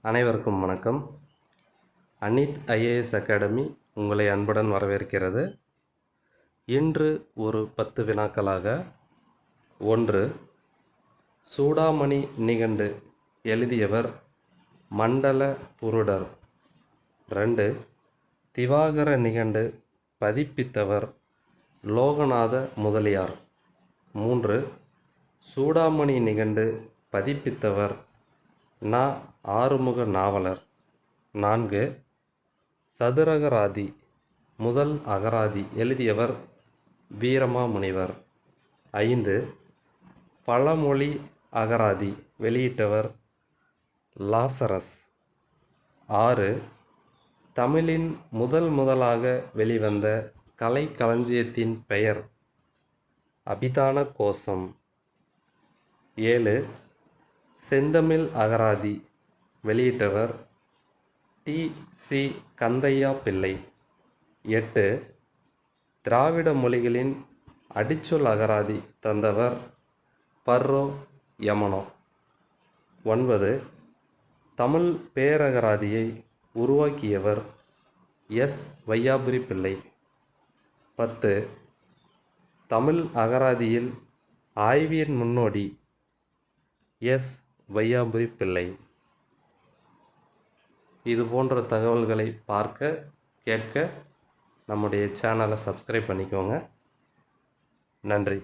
அனைவருக்கும் வணக்கம். Anith IAS academy உங்களை அன்புடன் வரவேற்கிறது. இன்று ஒரு 10 வினாக்களாக 1. சூடாமணி நிகண்டு எழுதியவர் மண்டல புருடர். 2. திவாகர நிகண்டு பதிப்பித்தவர் லோகநாத முதலியார். 3. சூடாமணி நிகண்டு பதிப்பித்தவர் நா. ஆறுமுக நாவலர். 4. சதுரகராதி முதல் அகராதி எழுதியவர் வீரமாமுனிவர். 5. பழமொழி அகராதி வெளியிட்டவர் லாசரஸ். 6. தமிழின் முதலாக வெளிவந்த கலைக்களஞ்சியத்தின் பெயர் அபிதான கோசம். 7. செந்தமிழ் அகராதி வெளியிட்டவர் டி.சி. கந்தையா பிள்ளை. 8. திராவிட மொழிகளின் அடிச்சொல் அகராதி தந்தவர் பர்ரோ யமனோ. 9. தமிழ் பேரகராதியை உருவாக்கியவர் எஸ். வையாபுரி பிள்ளை. 10. தமிழ் அகராதியில் ஆய்வியல் முன்னோடி எஸ். வையாபுரி பிள்ளை. இது போன்ற தகவல்களை பார்க்க கேட்க நம்முடைய சேனலை சப்ஸ்கிரைப் பண்ணிக்கோங்க. நன்றி.